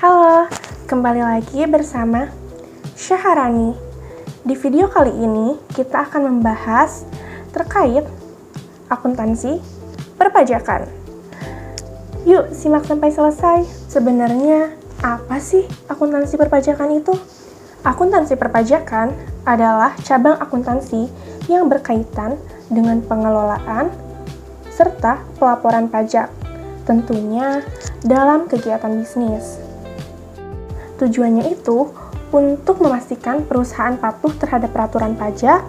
Halo, kembali lagi bersama Syaharani. Di video kali ini, kita akan membahas terkait akuntansi perpajakan. Yuk, simak sampai selesai. Sebenarnya, apa sih akuntansi perpajakan itu? Akuntansi perpajakan adalah cabang akuntansi yang berkaitan dengan pengelolaan serta pelaporan pajak, tentunya dalam kegiatan bisnis. Tujuannya itu untuk memastikan perusahaan patuh terhadap peraturan pajak,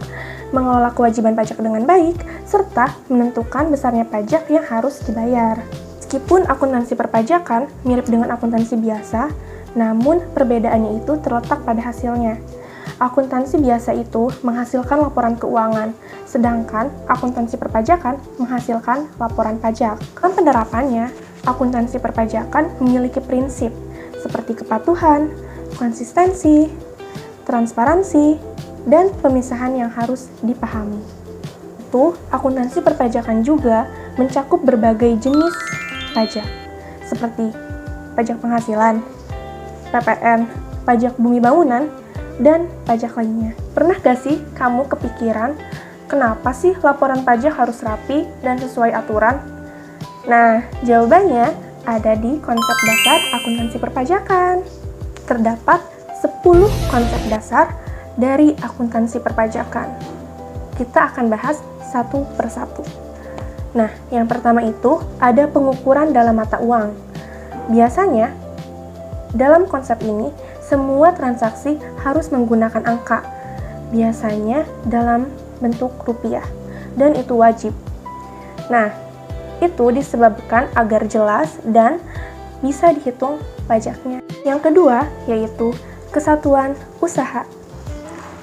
mengelola kewajiban pajak dengan baik, serta menentukan besarnya pajak yang harus dibayar. Meskipun akuntansi perpajakan mirip dengan akuntansi biasa, namun perbedaannya itu terletak pada hasilnya. Akuntansi biasa itu menghasilkan laporan keuangan, sedangkan akuntansi perpajakan menghasilkan laporan pajak. Dalam penerapannya, akuntansi perpajakan memiliki prinsip seperti kepatuhan, konsistensi, transparansi, dan pemisahan yang harus dipahami. Akuntansi perpajakan juga mencakup berbagai jenis pajak, seperti pajak penghasilan, PPN, pajak bumi bangunan, dan pajak lainnya. Pernah gak sih kamu kepikiran, kenapa sih laporan pajak harus rapi dan sesuai aturan? Nah, jawabannya ada di konsep dasar akuntansi perpajakan. Terdapat 10 konsep dasar dari akuntansi perpajakan. Kita akan bahas satu persatu. Nah, yang pertama itu ada pengukuran dalam mata uang. Biasanya, dalam konsep ini, semua transaksi harus menggunakan angka, biasanya dalam bentuk rupiah, dan itu wajib. Nah, itu disebabkan agar jelas dan bisa dihitung pajaknya. Yang kedua, yaitu kesatuan usaha.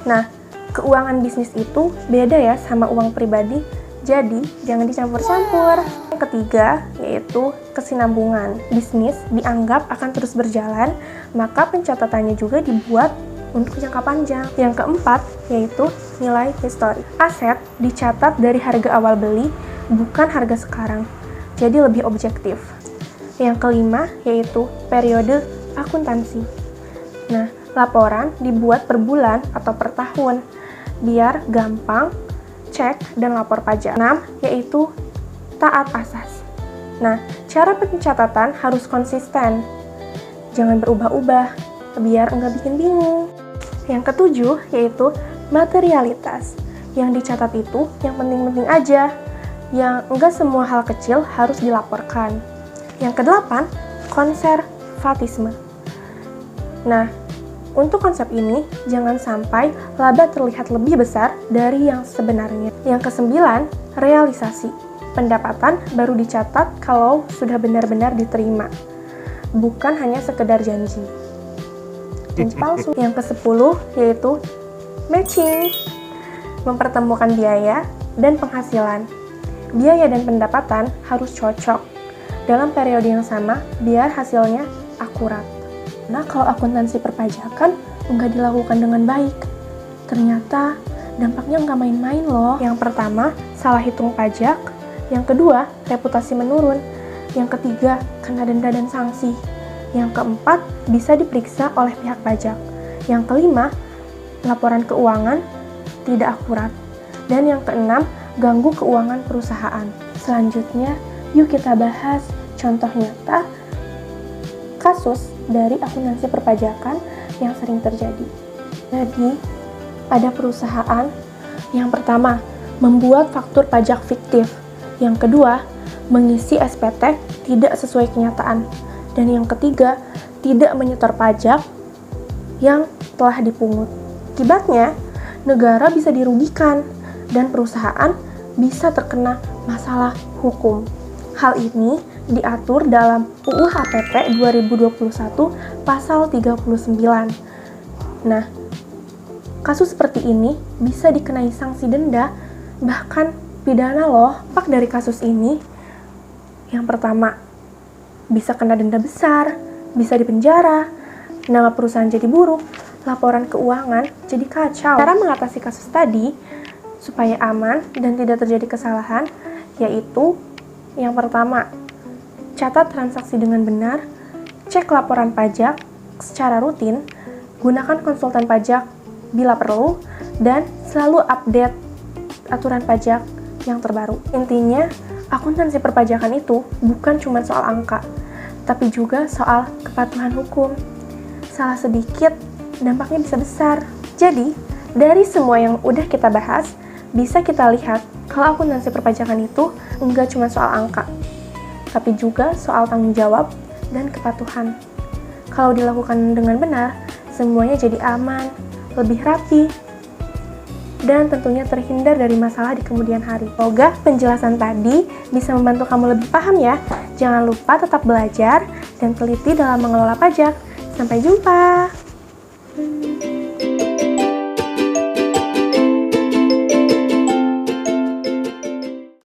Nah, keuangan bisnis itu beda ya sama uang pribadi, jadi jangan dicampur-campur. Yang ketiga, yaitu kesinambungan. Bisnis dianggap akan terus berjalan, maka pencatatannya juga dibuat untuk jangka panjang. Yang keempat, yaitu nilai historik. Aset dicatat dari harga awal beli, bukan harga sekarang, jadi lebih objektif. Yang kelima, yaitu periode akuntansi. Nah, laporan dibuat per bulan atau per tahun, biar gampang cek dan lapor pajak. 6, yaitu taat asas. Nah, cara pencatatan harus konsisten. Jangan berubah-ubah, biar enggak bikin bingung. Yang ketujuh, yaitu materialitas. Yang dicatat itu yang penting-penting aja, yang enggak semua hal kecil harus dilaporkan. Yang kedelapan, konservatisme. Nah, untuk konsep ini, jangan sampai laba terlihat lebih besar dari yang sebenarnya. Yang kesembilan, realisasi. Pendapatan baru dicatat kalau sudah benar-benar diterima, bukan hanya sekedar janji. Janji palsu. Yang ke-10, yaitu matching. Mempertemukan biaya dan penghasilan. Biaya dan pendapatan harus cocok dalam periode yang sama biar hasilnya akurat. Nah, kalau akuntansi perpajakan nggak dilakukan dengan baik, ternyata dampaknya nggak main-main loh. Yang pertama, salah hitung pajak. Yang kedua, reputasi menurun. Yang ketiga, kena denda dan sanksi. Yang keempat, bisa diperiksa oleh pihak pajak. Yang kelima, laporan keuangan tidak akurat. Dan yang keenam, ganggu keuangan perusahaan. Selanjutnya, yuk kita bahas contoh nyata kasus dari akuntansi perpajakan yang sering terjadi. Jadi, ada perusahaan yang pertama, membuat faktur pajak fiktif. Yang kedua, mengisi SPT tidak sesuai kenyataan. Dan yang ketiga, tidak menyetor pajak yang telah dipungut. Akibatnya, negara bisa dirugikan dan perusahaan bisa terkena masalah hukum. Hal ini diatur dalam UU HPP 2021 pasal 39. Nah, kasus seperti ini bisa dikenai sanksi denda, bahkan pidana loh. Dampak dari kasus ini, yang pertama, bisa kena denda besar, bisa dipenjara, nama perusahaan jadi buruk, laporan keuangan jadi kacau. Cara mengatasi kasus tadi supaya aman dan tidak terjadi kesalahan, yaitu yang pertama, catat transaksi dengan benar, cek laporan pajak secara rutin, gunakan konsultan pajak bila perlu, dan selalu update aturan pajak yang terbaru. Intinya, akuntansi perpajakan itu bukan cuma soal angka, tapi juga soal kepatuhan hukum. Salah sedikit, dampaknya bisa besar. Jadi, dari semua yang udah kita bahas, bisa kita lihat kalau akuntansi perpajakan itu enggak cuma soal angka, tapi juga soal tanggung jawab dan kepatuhan. Kalau dilakukan dengan benar, semuanya jadi aman, lebih rapi, dan tentunya terhindar dari masalah di kemudian hari. Semoga penjelasan tadi bisa membantu kamu lebih paham ya. Jangan lupa tetap belajar dan teliti dalam mengelola pajak. Sampai jumpa!